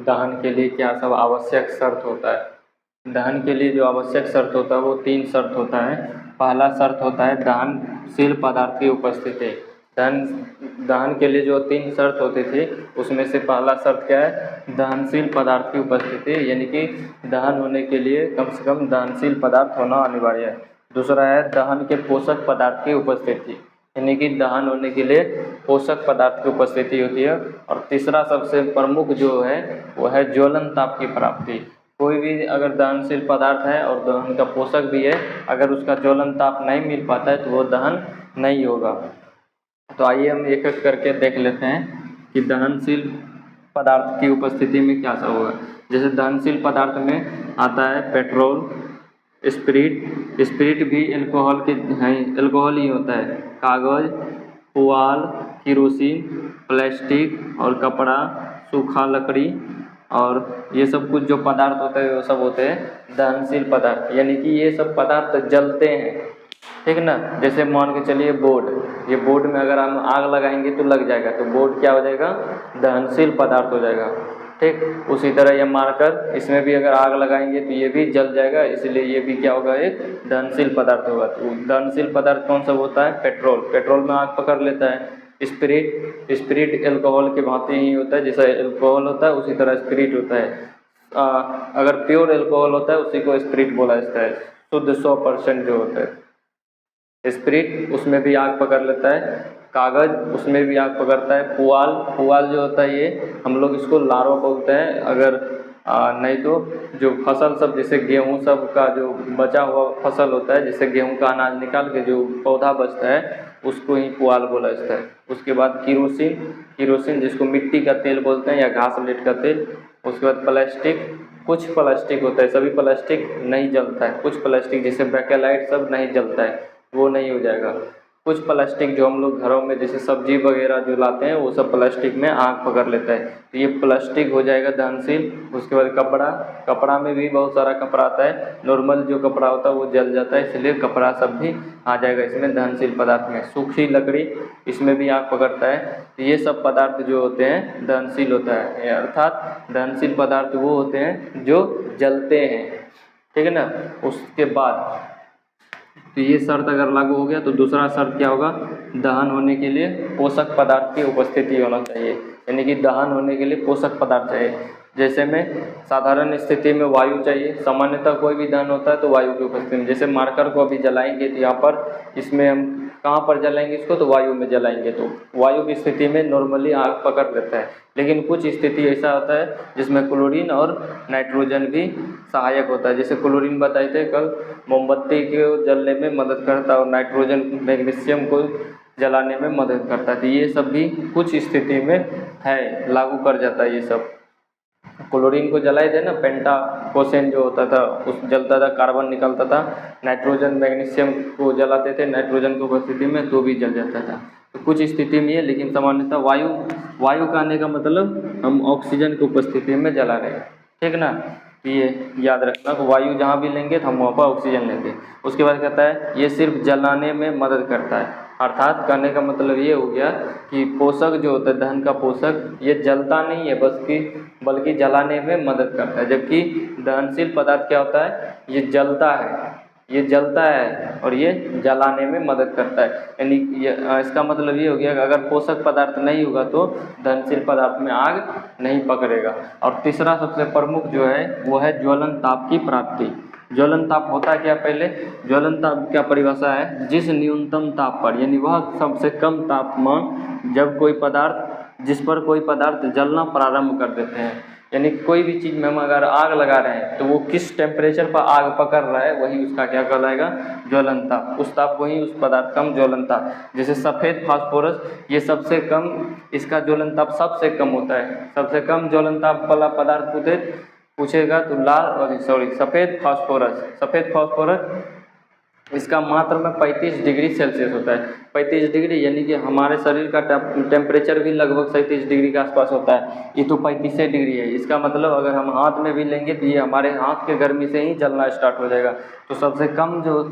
दहन के लिए क्या सब आवश्यक शर्त होता है। दहन के लिए जो आवश्यक शर्त होता है वो 3 शर्त होता है। पहला शर्त होता है दहनशील पदार्थ की उपस्थिति। दहन के लिए जो 3 शर्त होती थी उसमें से पहला शर्त क्या है, दहनशील पदार्थ की उपस्थिति, यानी कि दहन होने के लिए कम से कम दहनशील पदार्थ होना अनिवार्य है। दूसरा है दहन के पोषक पदार्थ की उपस्थिति, यानी कि दहन होने के लिए पोषक पदार्थ की उपस्थिति होती है। और तीसरा सबसे प्रमुख जो है वो है ज्वलन ताप की प्राप्ति। कोई भी अगर दहनशील पदार्थ है और दहन का पोषक भी है, अगर उसका ज्वलन ताप नहीं मिल पाता है तो वो दहन नहीं होगा। तो आइए हम एक एक करके देख लेते हैं कि दहनशील पदार्थ की उपस्थिति में क्या सब होगा। जैसे दहनशील पदार्थ में आता है पेट्रोल, स्पिरिट भी एल्कोहल के हैं, एल्कोहल ही होता है। कागज़, पुआल, केरोसिन, प्लास्टिक और कपड़ा, सूखा लकड़ी और ये सब कुछ जो पदार्थ होते हैं वो सब होते हैं दहनशील पदार्थ, यानी कि ये सब पदार्थ जलते हैं, ठीक ना। जैसे मान के चलिए बोर्ड, ये बोर्ड में अगर हम आग लगाएंगे तो लग जाएगा, तो बोर्ड क्या हो जाएगा, दहनशील पदार्थ हो जाएगा, ठीक। उसी तरह ये मार्कर, इसमें भी अगर आग लगाएंगे तो ये भी जल जाएगा, इसलिए ये भी क्या होगा, एक दहनशील पदार्थ होगा। तो दहनशील पदार्थ कौन सा होता है, पेट्रोल में आग पकड़ लेता है। स्पिरिट एल्कोहल के भांति ही होता है, जैसा एल्कोहल होता है उसी तरह स्पिरिट होता है। अगर प्योर एल्कोहल होता है उसी को स्पिरिट बोला जाता है, शुद्ध 100% जो होता है। स्पिरिट उसमें भी आग पकड़ लेता है। कागज़ उसमें भी आग पकड़ता है। पुआल जो होता है ये हम लोग इसको लारो बोलते हैं। अगर नहीं तो जो फसल सब जैसे गेहूँ सब का जो बचा हुआ फसल होता है, जैसे गेहूँ का अनाज निकाल के जो पौधा बचता है उसको ही पुआल बोला जाता है। उसके बाद केरोसिन जिसको मिट्टी का तेल बोलते हैं या घासलेट का तेल। उसके बाद प्लास्टिक, कुछ प्लास्टिक होता है, सभी प्लास्टिक नहीं जलता है। कुछ प्लास्टिक जैसे बैकेलाइट सब नहीं जलता है, वो नहीं हो जाएगा। कुछ प्लास्टिक जो हम लोग घरों में जैसे सब्जी वगैरह जो लाते हैं वो सब प्लास्टिक में आग पकड़ लेता है, तो ये प्लास्टिक हो जाएगा दहनशील। उसके बाद कपड़ा में भी बहुत सारा कपड़ा आता है, नॉर्मल जो कपड़ा होता है वो जल जाता है, इसलिए कपड़ा सब भी आ जाएगा इसमें दहनशील पदार्थ में। सूखी लकड़ी, इसमें भी आग पकड़ता है। तो ये सब पदार्थ जो होते हैं दहनशील होता है, अर्थात दहनशील पदार्थ वो होते हैं जो जलते हैं, ठीक है ना। उसके बाद तो ये शर्त अगर लागू हो गया तो दूसरा शर्त क्या होगा, दहन होने के लिए पोषक पदार्थ की उपस्थिति होना चाहिए, यानी कि दहन होने के लिए पोषक पदार्थ चाहिए। जैसे में साधारण स्थिति में वायु चाहिए, सामान्यतः कोई भी दहन होता है तो वायु की उपस्थिति में। जैसे मार्कर को अभी जलाएंगे तो यहाँ पर इसमें हम कहाँ पर जलाएंगे इसको, तो वायु में जलाएंगे, तो वायु की स्थिति में नॉर्मली आग पकड़ लेता है। लेकिन कुछ स्थिति ऐसा होता है जिसमें क्लोरीन और नाइट्रोजन भी सहायक होता है। जैसे क्लोरीन बताए थे कल, मोमबत्ती को जलने में मदद करता है और नाइट्रोजन मैग्नीशियम को जलाने में मदद करता है। तो ये सब भी कुछ स्थिति में है, लागू कर जाता है ये सब। क्लोरीन को जलाए थे ना, पेंटाकोसेन जो होता था उस जलता था, कार्बन निकलता था। नाइट्रोजन मैग्नीशियम को जलाते थे नाइट्रोजन की उपस्थिति में तो भी जल जाता था। तो कुछ स्थिति में है, लेकिन सामान्यतः वायु का आने का मतलब हम ऑक्सीजन की उपस्थिति में जला रहे हैं, ठीक ना। ये याद रखना कि वायु जहाँ भी लेंगे तो हम वहाँ पर ऑक्सीजन लेंगे। उसके बाद कहता है ये सिर्फ जलाने में मदद करता है, अर्थात कहने का मतलब ये हो गया कि पोषक जो होता है दहन का पोषक ये जलता नहीं है बल्कि जलाने में मदद करता है। जबकि दहनशील पदार्थ क्या होता है, ये जलता है और ये जलाने में मदद करता है। यानी इसका मतलब ये हो गया कि अगर पोषक पदार्थ नहीं होगा तो दहनशील पदार्थ में आग नहीं पकड़ेगा। और तीसरा सबसे प्रमुख जो है वो है ज्वलन ताप की प्राप्ति। ज्वलन ताप होता है क्या, पहले ज्वलन ताप क्या परिभाषा है, जिस न्यूनतम ताप पर, यानी वह सबसे कम तापमान जब जिस पर कोई पदार्थ जलना प्रारंभ कर देते हैं। यानी कोई भी चीज़ में हम अगर आग लगा रहे हैं तो वो किस टेम्परेचर पर आग पकड़ रहा है वही उसका क्या कहलाएगा, ज्वलन ताप। उस ताप को ही उस पदार्थ का ज्वलन ताप। जैसे सफ़ेद फास्फोरस, ये सबसे कम, इसका ज्वलन ताप सबसे कम होता है। सबसे कम ज्वलन ताप वाला पदार्थ पूछेगा तो सफ़ेद फास्फोरस इसका मात्र में 35 डिग्री सेल्सियस होता है। 35 डिग्री यानी कि हमारे शरीर का टेम्परेचर भी लगभग 37 डिग्री के आसपास होता है, ये तो 35 डिग्री है। इसका मतलब अगर हम हाथ में भी लेंगे तो ये हमारे हाथ के गर्मी से ही जलना स्टार्ट हो जाएगा। तो सबसे कम जो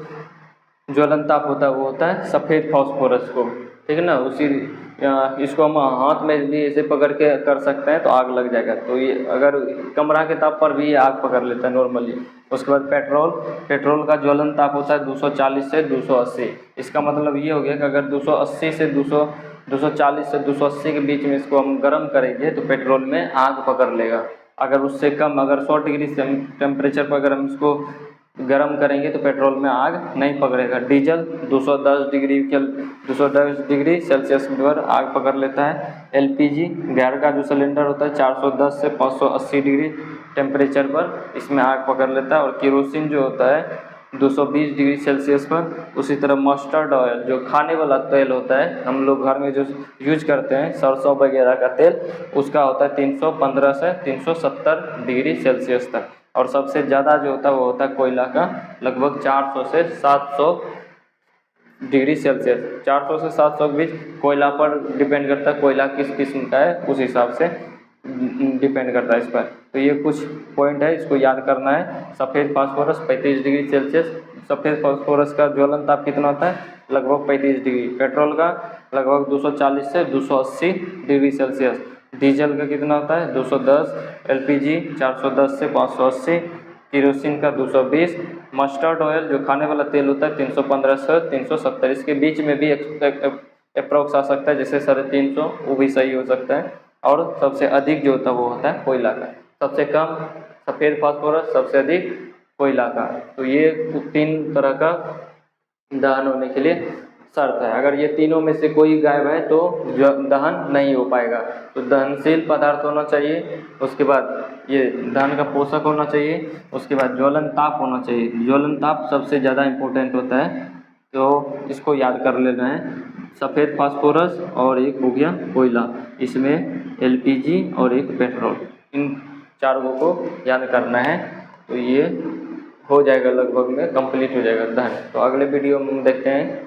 ज्वलन ताप होता है वो होता है सफ़ेद फास्फोरस को, ठीक है ना। इसको हम हाथ में भी ऐसे पकड़ के कर सकते हैं तो आग लग जाएगा। तो ये अगर कमरा के ताप पर भी ये आग पकड़ लेता है नॉर्मली। उसके बाद पेट्रोल का ज्वलन ताप होता है 240 से 280। इसका मतलब ये हो गया कि अगर 240 से 280 के बीच में इसको हम गर्म करेंगे तो पेट्रोल में आग पकड़ लेगा। अगर उससे कम, अगर 100 डिग्री टेम्परेचर पर अगर हम इसको गर्म करेंगे तो पेट्रोल में आग नहीं पकड़ेगा। डीजल 210 डिग्री सेल्सियस पर आग पकड़ लेता है। एलपीजी गैस का जो सिलेंडर होता है 410 से 580 डिग्री टेम्परेचर पर इसमें आग पकड़ लेता है। और केरोसिन जो होता है 220 डिग्री सेल्सियस पर। उसी तरह मस्टर्ड ऑयल जो खाने वाला तेल होता है, हम लोग घर में जो यूज करते हैं सरसों वगैरह का तेल, उसका होता है 315 से 370 डिग्री सेल्सियस तक। और सबसे ज़्यादा जो होता है वो होता है कोयला का, लगभग 400 से 700 डिग्री सेल्सियस। 400 से 700 के बीच कोयला पर डिपेंड करता है, कोयला किस किस्म का है उस हिसाब से डिपेंड करता है इस पर। तो ये कुछ पॉइंट है, इसको याद करना है। सफ़ेद फास्फोरस 35 डिग्री सेल्सियस। सफ़ेद फास्फोरस का ज्वलन ताप कितना होता है? लगभग 35 डिग्री। पेट्रोल का लगभग 240 से 280 डिग्री सेल्सियस। डीजल का कितना होता है? 210। एलपीजी 410 से 580। केरोसिन का 220। मस्टर्ड ऑयल जो खाने वाला तेल होता है 315 से 370। इसके बीच में भी अप्रॉक्स आ सकता है, जैसे 350, वो भी सही हो सकता है। और सबसे अधिक जो होता है वो होता है कोयला का। सबसे कम सफ़ेद फास्फोरस, सबसे अधिक कोयला का। तो ये 3 तरह का दहन होने के लिए शर्त है। अगर ये तीनों में से कोई गायब है तो दहन नहीं हो पाएगा। तो दहनशील पदार्थ होना चाहिए, उसके बाद ये दहन का पोषक होना चाहिए, उसके बाद ज्वलन ताप होना चाहिए। ज्वलन ताप सबसे ज़्यादा इम्पोर्टेंट होता है, तो इसको याद कर लेना है। सफ़ेद फास्फोरस और एक हो गया कोयला, इसमें एलपीजी और एक पेट्रोल, इन चारों को याद करना है। तो ये हो जाएगा, लगभग में कंप्लीट हो जाएगा दहन। तो अगले वीडियो में देखते हैं